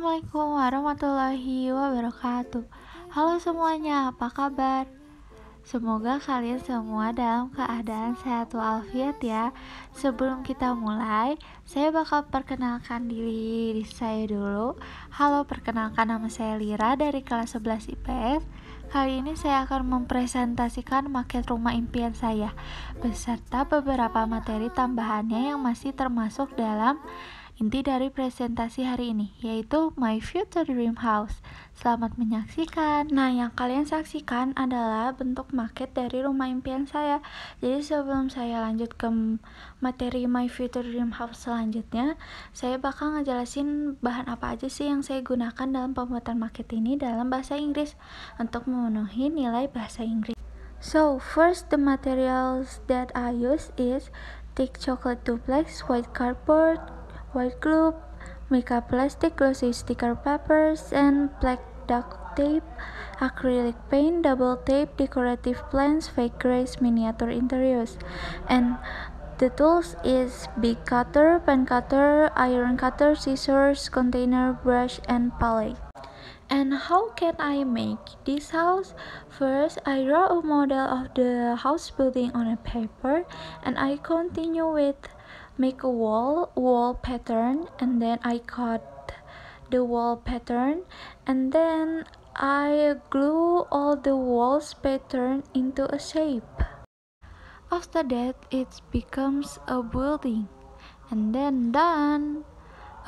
Assalamualaikum warahmatullahi wabarakatuh. Halo semuanya, apa kabar? Semoga kalian semua dalam keadaan sehat walafiat ya. Sebelum kita mulai, saya bakal perkenalkan diri saya dulu. Halo, perkenalkan nama saya Lira dari kelas 11 IPS. Kali ini saya akan mempresentasikan maket rumah impian saya beserta beberapa materi tambahannya yang masih termasuk dalam inti dari presentasi hari ini, yaitu My Future Dream House. Selamat menyaksikan. Nah, yang kalian saksikan adalah bentuk maket dari rumah impian saya. Jadi sebelum saya lanjut ke materi My Future Dream House selanjutnya, saya bakal ngejelasin bahan apa aja sih yang saya gunakan dalam pembuatan maket ini dalam bahasa Inggris untuk memenuhi nilai bahasa Inggris. So, first the materials that I use is thick chocolate duplex, white cardboard, white glue, mica plastic, glossy sticker papers, and black duct tape, acrylic paint, double tape, decorative plants, fake grass, miniature interiors. And the tools is big cutter, pen cutter, iron cutter, scissors, container, brush, and palette. And how can I make this house? First, I draw a model of the house building on a paper, and I continue with make a wall pattern, and then I cut the wall pattern, and then I glue all the walls pattern into a shape. After that, it becomes a building, and then done.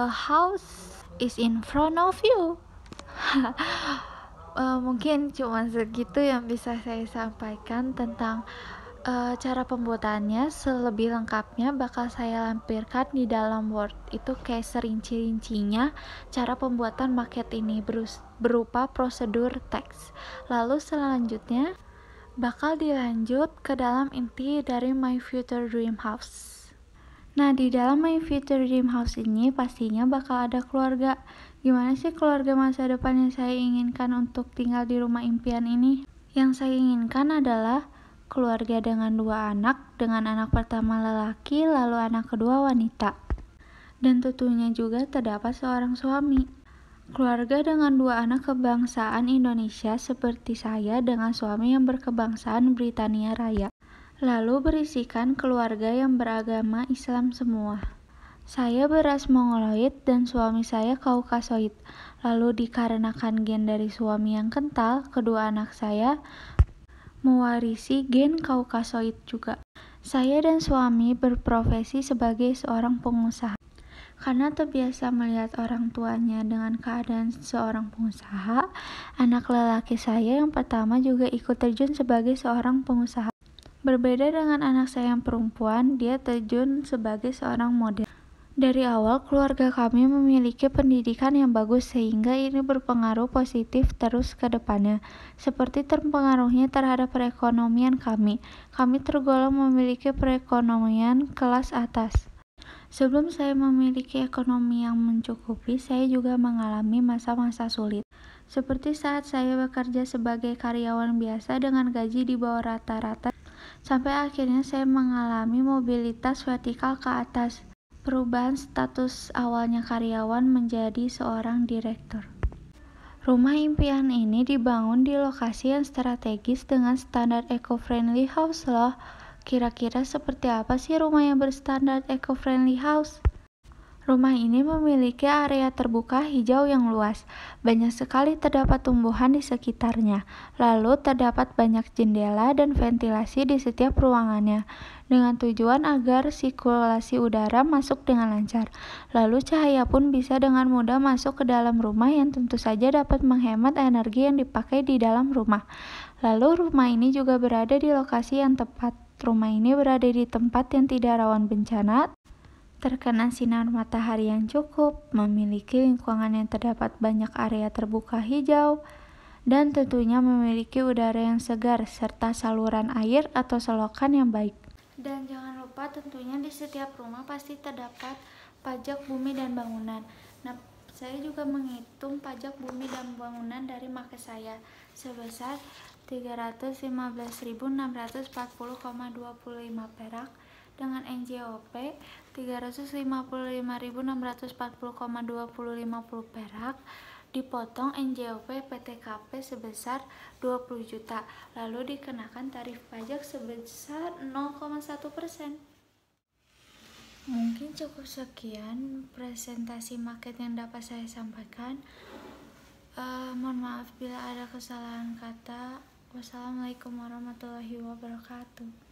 A house is in front of you. Mungkin cuma segitu yang bisa saya sampaikan tentang cara pembuatannya. Selebih lengkapnya bakal saya lampirkan di dalam Word. Itu kayak serinci-rincinya cara pembuatan maket ini berupa prosedur teks. Lalu selanjutnya bakal dilanjut ke dalam inti dari My Future Dream House. Nah, di dalam My Future Dream House ini pastinya bakal ada keluarga. Gimana sih keluarga masa depan yang saya inginkan untuk tinggal di rumah impian ini? Yang saya inginkan adalah keluarga dengan 2 anak, dengan anak pertama lelaki, lalu anak kedua wanita. Dan tentunya juga terdapat seorang suami. Keluarga dengan 2 anak kebangsaan Indonesia seperti saya dengan suami yang berkebangsaan Britania Raya. Lalu berisikan keluarga yang beragama Islam semua. Saya beras Mongoloid dan suami saya Kaukasoid. Lalu dikarenakan gen dari suami yang kental, kedua anak saya mewarisi gen Kaukasoid juga. Saya dan suami berprofesi sebagai seorang pengusaha. Karena terbiasa melihat orang tuanya dengan keadaan seorang pengusaha, anak lelaki saya yang pertama juga ikut terjun sebagai seorang pengusaha. Berbeda dengan anak saya yang perempuan, dia terjun sebagai seorang model. Dari awal, keluarga kami memiliki pendidikan yang bagus sehingga ini berpengaruh positif terus ke depannya. Seperti terpengaruhnya terhadap perekonomian kami. Kami tergolong memiliki perekonomian kelas atas. Sebelum saya memiliki ekonomi yang mencukupi, saya juga mengalami masa-masa sulit. Seperti saat saya bekerja sebagai karyawan biasa dengan gaji di bawah rata-rata, sampai akhirnya saya mengalami mobilitas vertikal ke atas. Perubahan status awalnya karyawan menjadi seorang direktur. Rumah impian ini dibangun di lokasi yang strategis dengan standar eco-friendly house loh. Kira-kira seperti apa sih rumah yang berstandar eco-friendly house? Rumah ini memiliki area terbuka hijau yang luas. Banyak sekali terdapat tumbuhan di sekitarnya. Lalu terdapat banyak jendela dan ventilasi di setiap ruangannya, dengan tujuan agar sirkulasi udara masuk dengan lancar. Lalu cahaya pun bisa dengan mudah masuk ke dalam rumah yang tentu saja dapat menghemat energi yang dipakai di dalam rumah. Lalu rumah ini juga berada di lokasi yang tepat. Rumah ini berada di tempat yang tidak rawan bencana, terkena sinar matahari yang cukup, memiliki lingkungan yang terdapat banyak area terbuka hijau, dan tentunya memiliki udara yang segar serta saluran air atau selokan yang baik. Dan jangan lupa tentunya di setiap rumah pasti terdapat pajak bumi dan bangunan. Nah, saya juga menghitung pajak bumi dan bangunan dari market saya sebesar 315.640,25 perak dengan NJOP 355.640,2050 perak, dipotong NJOP PTKP sebesar 20 juta, lalu dikenakan tarif pajak sebesar 0,1%. Mungkin cukup sekian presentasi market yang dapat saya sampaikan. Mohon maaf bila ada kesalahan kata. Wassalamualaikum warahmatullahi wabarakatuh.